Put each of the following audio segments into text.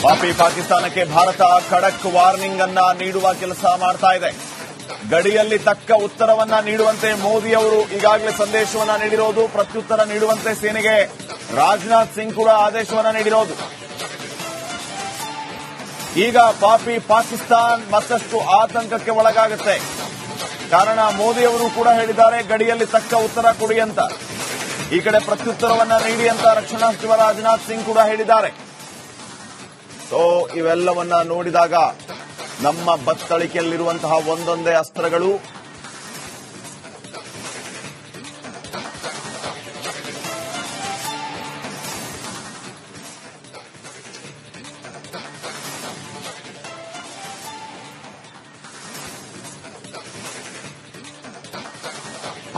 ಪಾಪಿ ಪಾಕಿಸ್ತಾನಕ್ಕೆ ಭಾರತ ಖಡಕ್ ವಾರ್ನಿಂಗ್ ಅನ್ನ ನೀಡುವ ಕೆಲಸ ಮಾಡ್ತಾ ಇದೆ. ಗಡಿಯಲ್ಲಿ ತಕ್ಕ ಉತ್ತರವನ್ನ ನೀಡುವಂತೆ ಮೋದಿ ಅವರು ಈಗಾಗಲೇ ಸಂದೇಶವನ್ನ ನೀಡಿರೋದು, ಪ್ರತ್ಯುತ್ತರ ನೀಡುವಂತೆ ಸೇನೆಗೆ ರಾಜನಾಥ್ ಸಿಂಗ್ ಕೂಡ ಆದೇಶವನ್ನ ನೀಡಿರೋದು. ಈಗ ಪಾಪಿ ಪಾಕಿಸ್ತಾನ್ ಮತ್ತಷ್ಟು ಆತಂಕಕ್ಕೆ ಒಳಗಾಗುತ್ತೆ. ಕಾರಣ ಮೋದಿ ಅವರು ಕೂಡ ಹೇಳಿದ್ದಾರೆ ಗಡಿಯಲ್ಲಿ ತಕ್ಕ ಉತ್ತರ ಕೊಡಿ ಅಂತ. ಈ ಕಡೆ ಪ್ರತ್ಯುತ್ತರವನ್ನ ನೀಡಿ ಅಂತ ರಕ್ಷಣಾ ಸಚಿವ ರಾಜನಾಥ್ ಸಿಂಗ್ ಕೂಡ ಹೇಳಿದ್ದಾರೆ. ಸೊ ಇವೆಲ್ಲವನ್ನ ನೋಡಿದಾಗ ನಮ್ಮ ಬತ್ತಳಿಕೆಯಲ್ಲಿರುವಂತಹ ಒಂದೊಂದೇ ಅಸ್ತ್ರಗಳು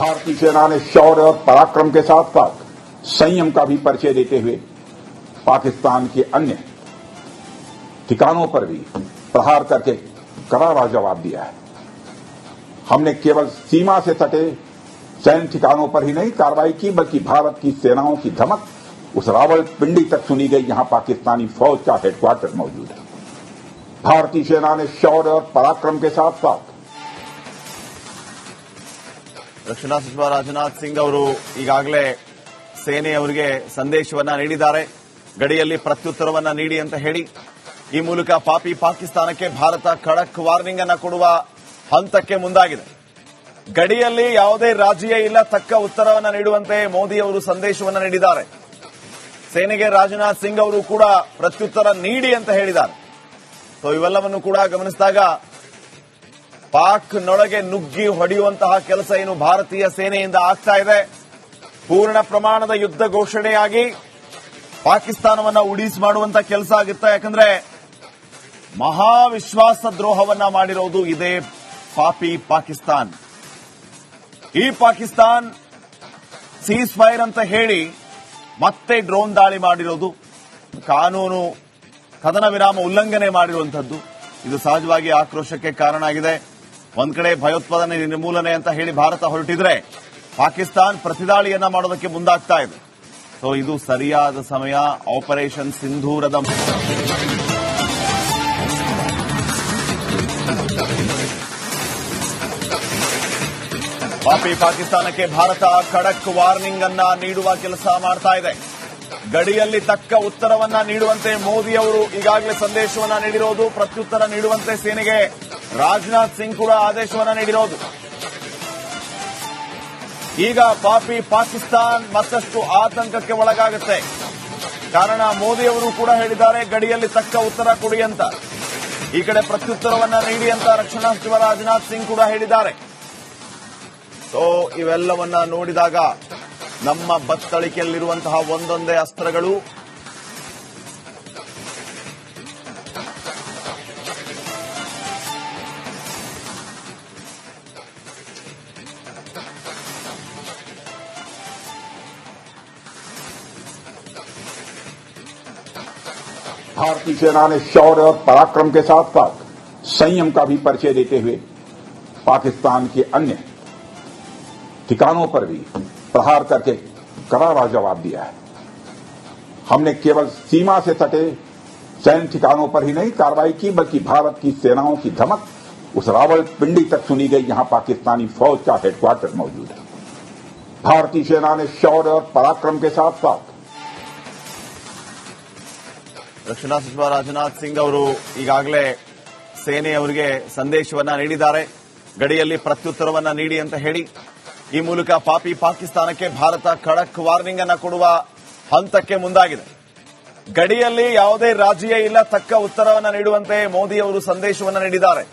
भारतीय सेना ने शौर्य और पराक्रम के साथ साथ संयम का भी परिचय देते हुए पाकिस्तान के अन्य ठिकानों पर भी प्रहार करके करारा जवाब दिया है। हमने केवल सीमा से सटे सैन्य ठिकानों पर ही नहीं कार्रवाई की, बल्कि भारत की सेनाओं की धमक उस रावलपिंडी तक सुनी गई जहां पाकिस्तानी फौज का हेडक्वार्टर मौजूद है। भारतीय सेना ने शौर्य और पराक्रम के साथ साथ ರಕ್ಷಣಾ ಸಚಿವ ರಾಜನಾಥ್ ಸಿಂಗ್ ಅವರು ಈಗಾಗಲೇ ಸೇನೆಯವರಿಗೆ ಸಂದೇಶವನ್ನ ನೀಡಿದ್ದಾರೆ, ಗಡಿಯಲ್ಲಿ ಪ್ರತ್ಯುತ್ತರವನ್ನ ನೀಡಿ ಅಂತ ಹೇಳಿ. ಈ ಮೂಲಕ ಪಾಪಿ ಪಾಕಿಸ್ತಾನಕ್ಕೆ ಭಾರತ ಖಡಕ್ ವಾರ್ನಿಂಗ್ ಅನ್ನ ಕೊಡುವ ಹಂತಕ್ಕೆ ಮುಂದಾಗಿದೆ. ಗಡಿಯಲ್ಲಿ ಯಾವುದೇ ರಾಜಿಯೇ ಇಲ್ಲ, ತಕ್ಕ ಉತ್ತರವನ್ನ ನೀಡುವಂತೆ ಮೋದಿ ಅವರು ಸಂದೇಶವನ್ನ ನೀಡಿದ್ದಾರೆ. ಸೇನೆಗೆ ರಾಜನಾಥ್ ಸಿಂಗ್ ಅವರು ಕೂಡ ಪ್ರತ್ಯುತ್ತರ ನೀಡಿ ಅಂತ ಹೇಳಿದ್ದಾರೆ. ಸೊ ಇವೆಲ್ಲವನ್ನು ಕೂಡ ಗಮನಿಸಿದಾಗ ಪಾಕ್ನೊಳಗೆ ನುಗ್ಗಿ ಹೊಡೆಯುವಂತಹ ಕೆಲಸ ಏನು ಭಾರತೀಯ ಸೇನೆಯಿಂದ ಆಗ್ತಾ ಇದೆ. ಪೂರ್ಣ ಪ್ರಮಾಣದ ಯುದ್ಧ ಘೋಷಣೆಯಾಗಿ ಪಾಕಿಸ್ತಾನವನ್ನ ಉಡೀಸ್ ಮಾಡುವಂತ ಕೆಲಸ ಆಗುತ್ತೆ. ಯಾಕಂದ್ರೆ ಮಹಾವಿಶ್ವಾಸ ದ್ರೋಹವನ್ನ ಮಾಡಿರೋದು ಇದೇ ಪಾಪಿ ಪಾಕಿಸ್ತಾನ್. ಈ ಪಾಕಿಸ್ತಾನ್ ಸೀಸ್ ಫೈರ್ ಅಂತ ಹೇಳಿ ಮತ್ತೆ ಡ್ರೋನ್ ದಾಳಿ ಮಾಡಿರೋದು, ಕಾನೂನು ಕದನ ವಿರಾಮ ಉಲ್ಲಂಘನೆ ಮಾಡಿರುವಂತದ್ದು, ಇದು ಸಹಜವಾಗಿ ಆಕ್ರೋಶಕ್ಕೆ ಕಾರಣ ಆಗಿದೆ. ಒಂದ್ ಕಡೆ ಭಯೋತ್ಪಾದನೆ ನಿರ್ಮೂಲನೆ ಅಂತ ಹೇಳಿ ಭಾರತ ಹೊರಟಿದ್ರೆ ಪಾಕಿಸ್ತಾನ್ ಪ್ರತಿದಾಳಿಯನ್ನ ಮಾಡೋದಕ್ಕೆ ಮುಂದಾಗ್ತಾ ಇದೆ. ಸೊ ಇದು ಸರಿಯಾದ ಸಮಯ. ಆಪರೇಷನ್ ಸಿಂಧೂರದ ಪಾಪಿ ಪಾಕಿಸ್ತಾನಕ್ಕೆ ಭಾರತ ಖಡಕ್ ವಾರ್ನಿಂಗ್ ಅನ್ನ ನೀಡುವ ಕೆಲಸ ಮಾಡ್ತಾ ಇದೆ. ಗಡಿಯಲ್ಲಿ ತಕ್ಕ ಉತ್ತರವನ್ನ ನೀಡುವಂತೆ ಮೋದಿ ಅವರು ಈಗಾಗಲೇ ಸಂದೇಶವನ್ನ ನೀಡಿರೋದು, ಪ್ರತ್ಯುತ್ತರ ನೀಡುವಂತೆ ಸೇನೆಗೆ ರಾಜನಾಥ್ ಸಿಂಗ್ ಕೂಡ ಆದೇಶವನ್ನ ನೀಡಿರೋದು. ಈಗ ಪಾಪಿ ಪಾಕಿಸ್ತಾನ್ ಮತ್ತಷ್ಟು ಆತಂಕಕ್ಕೆ ಒಳಗಾಗುತ್ತೆ. ಕಾರಣ ಮೋದಿ ಅವರು ಕೂಡ ಹೇಳಿದ್ದಾರೆ ಗಡಿಯಲ್ಲಿ ತಕ್ಕ ಉತ್ತರ ಕೊಡಿ ಅಂತ. ಈ ಕಡೆ ಪ್ರತ್ಯುತ್ತರವನ್ನ ನೀಡಿ ಅಂತ ರಕ್ಷಣಾ ಸಚಿವ ರಾಜನಾಥ್ ಸಿಂಗ್ ಕೂಡ ಹೇಳಿದ್ದಾರೆ. ಸೊ ಇವೆಲ್ಲವನ್ನ ನೋಡಿದಾಗ ನಮ್ಮ ಬತ್ತಳಿಕೆಯಲ್ಲಿರುವಂತಹ ಒಂದೊಂದೇ ಅಸ್ತ್ರಗಳು भारतीय सेना ने शौर्य और पराक्रम के साथ साथ संयम का भी परिचय देते हुए पाकिस्तान के अन्य ठिकानों पर भी प्रहार करके करारा जवाब दिया है। हमने केवल सीमा से सटे सैन्य ठिकानों पर ही नहीं कार्रवाई की, बल्कि भारत की सेनाओं की धमक उस रावलपिंडी तक सुनी गई जहां पाकिस्तानी फौज का हेडक्वार्टर मौजूद है। भारतीय सेना ने शौर्य और पराक्रम के साथ साथ ರಕ್ಷಣಾ ಸಚಿವ ರಾಜನಾಥ್ ಸಿಂಗ್ ಅವರು ಈಗಾಗಲೇ ಸೇನೆಯವರಿಗೆ ಸಂದೇಶವನ್ನ ನೀಡಿದ್ದಾರೆ, ಗಡಿಯಲ್ಲಿ ಪ್ರತ್ಯುತ್ತರವನ್ನ ನೀಡಿ ಅಂತ ಹೇಳಿ. ಈ ಮೂಲಕ ಪಾಪಿ ಪಾಕಿಸ್ತಾನಕ್ಕೆ ಭಾರತ ಖಡಕ್ ವಾರ್ನಿಂಗ್ ಅನ್ನ ಕೊಡುವ ಹಂತಕ್ಕೆ ಮುಂದಾಗಿದೆ. ಗಡಿಯಲ್ಲಿ ಯಾವುದೇ ರಾಜಿಯೇ ಇಲ್ಲ, ತಕ್ಕ ಉತ್ತರವನ್ನ ನೀಡುವಂತೆ ಮೋದಿ ಅವರು ಸಂದೇಶವನ್ನ ನೀಡಿದ್ದಾರೆ.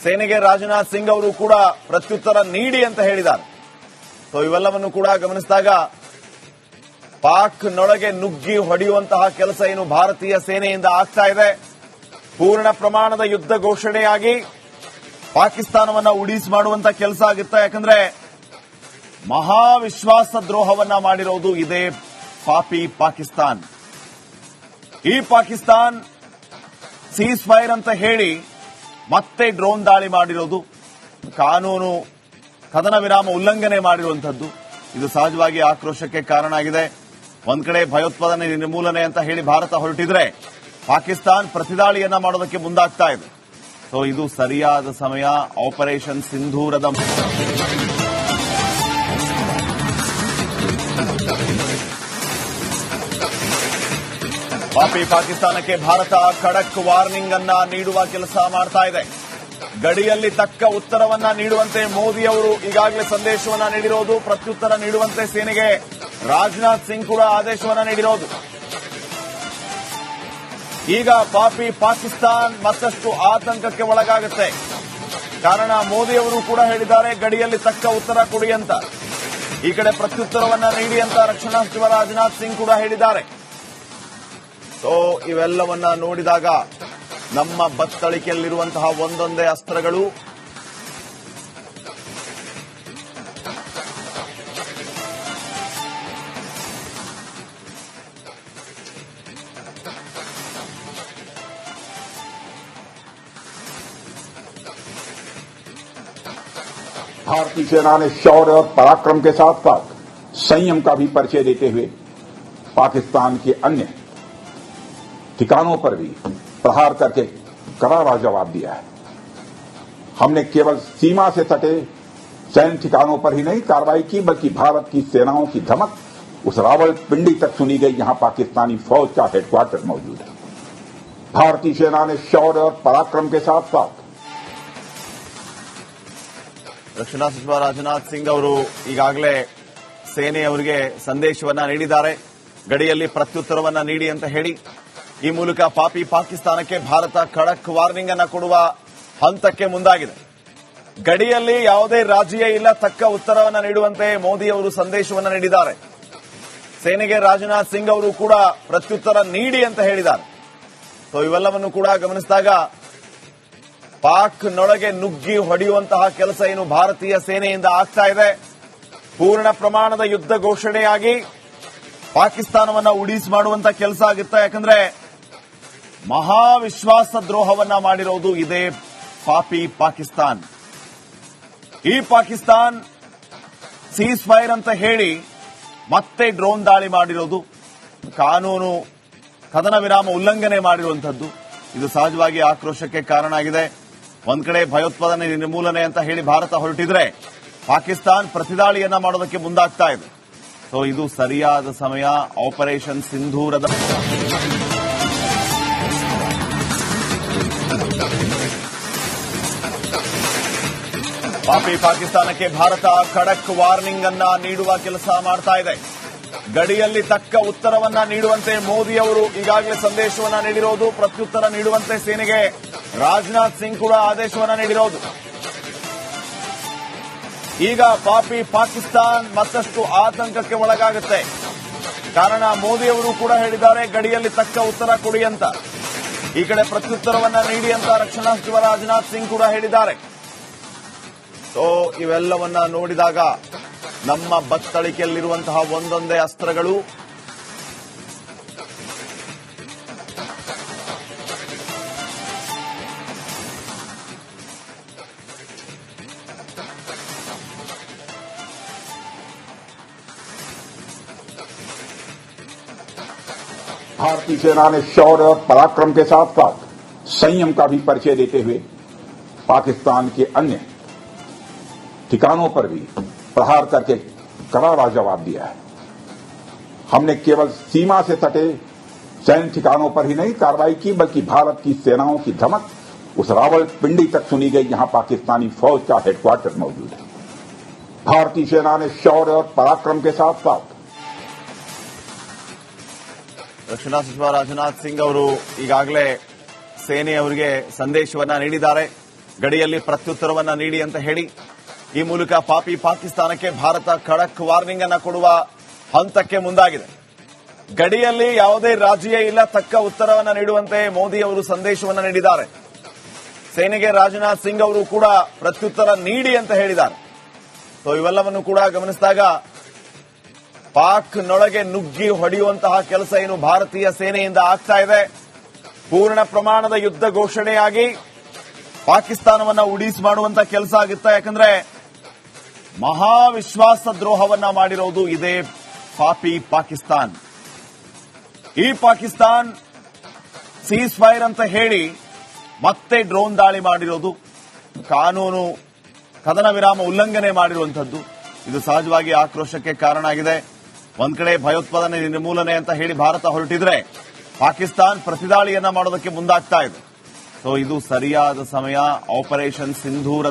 ಸೇನೆಗೆ ರಾಜನಾಥ್ ಸಿಂಗ್ ಅವರು ಕೂಡ ಪ್ರತ್ಯುತ್ತರ ನೀಡಿ ಅಂತ ಹೇಳಿದ್ದಾರೆ. ಸೊ ಇವೆಲ್ಲವನ್ನು ಕೂಡ ಗಮನಿಸಿದಾಗ ಪಾಕ್ನೊಳಗೆ ನುಗ್ಗಿ ಹೊಡೆಯುವಂತಹ ಕೆಲಸ ಏನು ಭಾರತೀಯ ಸೇನೆಯಿಂದ ಆಗ್ತಾ ಇದೆ. ಪೂರ್ಣ ಪ್ರಮಾಣದ ಯುದ್ಧ ಘೋಷಣೆಯಾಗಿ ಪಾಕಿಸ್ತಾನವನ್ನ ಉಡೀಸ್ ಮಾಡುವಂತ ಕೆಲಸ ಆಗುತ್ತೆ. ಯಾಕಂದ್ರೆ ಮಹಾವಿಶ್ವಾಸ ದ್ರೋಹವನ್ನ ಮಾಡಿರೋದು ಇದೇ ಪಾಪಿ ಪಾಕಿಸ್ತಾನ್. ಈ ಪಾಕಿಸ್ತಾನ್ ಸೀಸ್ ಫೈರ್ ಅಂತ ಹೇಳಿ ಮತ್ತೆ ಡ್ರೋನ್ ದಾಳಿ ಮಾಡಿರೋದು, ಕಾನೂನು ಕದನ ವಿರಾಮ ಉಲ್ಲಂಘನೆ ಮಾಡಿರುವಂತದ್ದು ಇದು ಸಹಜವಾಗಿ ಆಕ್ರೋಶಕ್ಕೆ ಕಾರಣ ಆಗಿದೆ. ಒಂದ್ ಕಡೆ ಭಯೋತ್ಪಾದನೆ ನಿರ್ಮೂಲನೆ ಅಂತ ಹೇಳಿ ಭಾರತ ಹೊರಟಿದ್ರೆ ಪಾಕಿಸ್ತಾನ್ ಪ್ರತಿದಾಳಿಯನ್ನ ಮಾಡೋದಕ್ಕೆ ಮುಂದಾಗ್ತಾ ಇದೆ. ಸೊ ಇದು ಸರಿಯಾದ ಸಮಯ. ಆಪರೇಷನ್ ಸಿಂಧೂರದ ವಾಪಿ ಪಾಕಿಸ್ತಾನಕ್ಕೆ ಭಾರತ ಖಡಕ್ ವಾರ್ನಿಂಗ್ ಅನ್ನ ನೀಡುವ ಕೆಲಸ ಮಾಡ್ತಾ ಇದೆ. ಗಡಿಯಲ್ಲಿ ತಕ್ಕ ಉತ್ತರವನ್ನ ನೀಡುವಂತೆ ಮೋದಿ ಅವರು ಈಗಾಗಲೇ ಸಂದೇಶವನ್ನ ನೀಡಿರೋದು. ಪ್ರತ್ಯುತ್ತರ ನೀಡುವಂತೆ ಸೇನೆಗೆ ರಾಜನಾಥ್ ಸಿಂಗ್ ಕೂಡ ಆದೇಶವನ್ನ ನೀಡಿರೋದು. ಈಗ ಪಾಕಿಸ್ತಾನ್ ಮತ್ತಷ್ಟು ಆತಂಕಕ್ಕೆ ಒಳಗಾಗುತ್ತೆ. ಕಾರಣ ಮೋದಿ ಅವರು ಕೂಡ ಹೇಳಿದ್ದಾರೆ ಗಡಿಯಲ್ಲಿ ತಕ್ಕ ಉತ್ತರ ಕೊಡಿ ಅಂತ. ಈ ಕಡೆ ಪ್ರತ್ಯುತ್ತರವನ್ನ ನೀಡಿ ಅಂತ ರಕ್ಷಣಾ ಸಚಿವ ರಾಜನಾಥ್ ಸಿಂಗ್ ಕೂಡ ಹೇಳಿದ್ದಾರೆ. ಸೊ ಇವೆಲ್ಲವನ್ನ ನೋಡಿದಾಗ ನಮ್ಮ ಬತ್ತಳಿಕೆಯಲ್ಲಿರುವಂತಹ ಒಂದೊಂದೇ ಅಸ್ತ್ರಗಳು भारतीय सेना ने शौर्य और पराक्रम के साथ साथ संयम का भी परिचय देते हुए पाकिस्तान के अन्य ठिकानों पर भी प्रहार करके करारा जवाब दिया है। हमने केवल सीमा से सटे सैन्य ठिकानों पर ही नहीं कार्रवाई की, बल्कि भारत की सेनाओं की धमक उस रावलपिंडी तक सुनी गई जहां पाकिस्तानी फौज का हेडक्वार्टर मौजूद है। भारतीय सेना ने शौर्य और पराक्रम के साथ साथ ರಕ್ಷಣಾ ಸಚಿವ ರಾಜನಾಥ್ ಸಿಂಗ್ ಅವರು ಈಗಾಗಲೇ ಸೇನೆಯವರಿಗೆ ಸಂದೇಶವನ್ನ ನೀಡಿದ್ದಾರೆ. ಗಡಿಯಲ್ಲಿ ಪ್ರತ್ಯುತ್ತರವನ್ನ ನೀಡಿ ಅಂತ ಹೇಳಿ ಈ ಮೂಲಕ ಪಾಕಿಸ್ತಾನಕ್ಕೆ ಭಾರತ ಖಡಕ್ ವಾರ್ನಿಂಗ್ ಅನ್ನ ಕೊಡುವ ಹಂತಕ್ಕೆ ಮುಂದಾಗಿದೆ. ಗಡಿಯಲ್ಲಿ ಯಾವುದೇ ರಾಜಿಯೇ ಇಲ್ಲ, ತಕ್ಕ ಉತ್ತರವನ್ನ ನೀಡುವಂತೆ ಮೋದಿ ಅವರು ಸಂದೇಶವನ್ನ ನೀಡಿದ್ದಾರೆ. ಸೇನೆಗೆ ರಾಜನಾಥ್ ಸಿಂಗ್ ಅವರು ಕೂಡ ಪ್ರತ್ಯುತ್ತರ ನೀಡಿ ಅಂತ ಹೇಳಿದ್ದಾರೆ. ಸೊ ಇವೆಲ್ಲವನ್ನು ಕೂಡ ಗಮನಿಸಿದಾಗ ಪಾಕ್ನೊಳಗೆ ನುಗ್ಗಿ ಹೊಡೆಯುವಂತಹ ಕೆಲಸ ಏನು ಭಾರತೀಯ ಸೇನೆಯಿಂದ ಆಗ್ತಾ ಇದೆ. ಪೂರ್ಣ ಪ್ರಮಾಣದ ಯುದ್ಧ ಘೋಷಣೆಯಾಗಿ ಪಾಕಿಸ್ತಾನವನ್ನ ಉಡೀಸ್ ಮಾಡುವಂತ ಕೆಲಸ ಆಗುತ್ತೆ. ಯಾಕಂದ್ರೆ ಮಹಾವಿಶ್ವಾಸ ದ್ರೋಹವನ್ನ ಮಾಡಿರೋದು ಇದೇ ಪಾಕಿಸ್ತಾನ್. ಈ ಪಾಕಿಸ್ತಾನ್ ಸೀಸ್ ಫೈರ್ ಅಂತ ಹೇಳಿ ಮತ್ತೆ ಡ್ರೋನ್ ದಾಳಿ ಮಾಡಿರೋದು, ಕಾನೂನು ಕದನ ವಿರಾಮ ಉಲ್ಲಂಘನೆ ಮಾಡಿರುವಂತದ್ದು ಇದು ಸಹಜವಾಗಿ ಆಕ್ರೋಶಕ್ಕೆ ಕಾರಣ ಆಗಿದೆ. ಒಂದ್ ಕಡೆ ಭಯೋತ್ಪಾದನೆ ನಿರ್ಮೂಲನೆ ಅಂತ ಹೇಳಿ ಭಾರತ ಹೊರಟಿದ್ರೆ ಪಾಕಿಸ್ತಾನ್ ಪ್ರತಿದಾಳಿಯನ್ನ ಮಾಡೋದಕ್ಕೆ ಮುಂದಾಗ್ತಾ ಇದೆ. ಸೊ ಇದು ಸರಿಯಾದ ಸಮಯ. ಆಪರೇಷನ್ ಸಿಂಧೂರದ ಪಾಕಿಸ್ತಾನಕ್ಕೆ ಭಾರತ ಖಡಕ್ ವಾರ್ನಿಂಗ್ ಅನ್ನ ನೀಡುವ ಕೆಲಸ ಮಾಡ್ತಾ ಇದೆ. ಗಡಿಯಲ್ಲಿ ತಕ್ಕ ಉತ್ತರವನ್ನ ನೀಡುವಂತೆ ಮೋದಿ ಅವರು ಈಗಾಗಲೇ ಸಂದೇಶವನ್ನ ನೀಡಿರೋದು. ಪ್ರತ್ಯುತ್ತರ ನೀಡುವಂತೆ ಸೇನೆಗೆ ರಾಜನಾಥ್ ಸಿಂಗ್ ಕೂಡ ಆದೇಶವನ್ನ ನೀಡಿರೋದು. ಈಗ ಪಾಕಿಸ್ತಾನ್ ಮತ್ತಷ್ಟು ಆತಂಕಕ್ಕೆ ಒಳಗಾಗುತ್ತೆ. ಕಾರಣ ಮೋದಿ ಅವರು ಕೂಡ ಹೇಳಿದ್ದಾರೆ ಗಡಿಯಲ್ಲಿ ತಕ್ಕ ಉತ್ತರ ಕೊಡಿ ಅಂತ. ಈ ಕಡೆ ಪ್ರತ್ಯುತ್ತರವನ್ನ ನೀಡಿ ಅಂತ ರಕ್ಷಣಾ ಸಚಿವ ರಾಜನಾಥ್ ಸಿಂಗ್ ಕೂಡ ಹೇಳಿದ್ದಾರೆ. ಸೊ ಇವೆಲ್ಲವನ್ನ ನೋಡಿದಾಗ ನಮ್ಮ ಬತ್ತಳಿಕೆಯಲ್ಲಿರುವಂತಹ ಒಂದೊಂದೇ ಅಸ್ತ್ರಗಳು भारतीय सेना ने शौर्य और पराक्रम के साथ साथ संयम का भी परिचय देते हुए पाकिस्तान के अन्य ठिकानों पर भी प्रहार करके करारा जवाब दिया है। हमने केवल सीमा से सटे सैन्य ठिकानों पर ही नहीं कार्रवाई की, बल्कि भारत की सेनाओं की धमक उस रावलपिंडी तक सुनी गई जहां पाकिस्तानी फौज का हेडक्वार्टर मौजूद है। भारतीय सेना ने शौर्य और पराक्रम के साथ साथ ರಕ್ಷಣಾ ಸಚಿವ ರಾಜನಾಥ್ ಸಿಂಗ್ ಅವರು ಈಗಾಗಲೇ ಸೇನೆಯವರಿಗೆ ಸಂದೇಶವನ್ನ ನೀಡಿದ್ದಾರೆ. ಗಡಿಯಲ್ಲಿ ಪ್ರತ್ಯುತ್ತರವನ್ನ ನೀಡಿ ಅಂತ ಹೇಳಿ ಈ ಮೂಲಕ ಪಾಕಿಸ್ತಾನಕ್ಕೆ ಭಾರತ ಖಡಕ್ ವಾರ್ನಿಂಗ್ ಅನ್ನ ಕೊಡುವ ಹಂತಕ್ಕೆ ಮುಂದಾಗಿದೆ. ಗಡಿಯಲ್ಲಿ ಯಾವುದೇ ರಾಜಿಯೇ ಇಲ್ಲ, ತಕ್ಕ ಉತ್ತರವನ್ನ ನೀಡುವಂತೆ ಮೋದಿ ಅವರು ಸಂದೇಶವನ್ನ ನೀಡಿದ್ದಾರೆ. ಸೇನೆಗೆ ರಾಜನಾಥ್ ಸಿಂಗ್ ಅವರು ಕೂಡ ಪ್ರತ್ಯುತ್ತರ ನೀಡಿ ಅಂತ ಹೇಳಿದ್ದಾರೆ. ಸೊ ಇವೆಲ್ಲವನ್ನು ಕೂಡ ಗಮನಿಸಿದಾಗ ಪಾಕ್ನೊಳಗೆ ನುಗ್ಗಿ ಹೊಡೆಯುವಂತಹ ಕೆಲಸ ಏನು ಭಾರತೀಯ ಸೇನೆಯಿಂದ ಆಗ್ತಾ ಇದೆ. ಪೂರ್ಣ ಪ್ರಮಾಣದ ಯುದ್ಧ ಘೋಷಣೆಯಾಗಿ ಪಾಕಿಸ್ತಾನವನ್ನ ಉಡೀಸ್ ಮಾಡುವಂತ ಕೆಲಸ ಆಗುತ್ತೆ. ಯಾಕಂದ್ರೆ ಮಹಾವಿಶ್ವಾಸ ದ್ರೋಹವನ್ನ ಮಾಡಿರೋದು ಇದೇ ಪಾಪಿ ಪಾಕಿಸ್ತಾನ್. ಈ ಪಾಕಿಸ್ತಾನ್ ಸೀಸ್ ಫೈರ್ ಅಂತ ಹೇಳಿ ಮತ್ತೆ ಡ್ರೋನ್ ದಾಳಿ ಮಾಡಿರೋದು, ಕಾನೂನು ಕದನ ವಿರಾಮ ಉಲ್ಲಂಘನೆ ಮಾಡಿರುವಂತದ್ದು. ಇದು ಸಹಜವಾಗಿ ಆಕ್ರೋಶಕ್ಕೆ ಕಾರಣ ಆಗಿದೆ. ಒಂದ್ ಕಡೆ ಭಯೋತ್ಪಾದನೆ ನಿರ್ಮೂಲನೆ ಅಂತ ಹೇಳಿ ಭಾರತ ಹೊರಟಿದ್ರೆ ಪಾಕಿಸ್ತಾನ್ ಪ್ರತಿದಾಳಿಯನ್ನ ಮಾಡೋದಕ್ಕೆ ಮುಂದಾಗ್ತಾ ಇದೆ. ಸೊ ಇದು ಸರಿಯಾದ ಸಮಯ. ಆಪರೇಷನ್ ಸಿಂಧೂರದ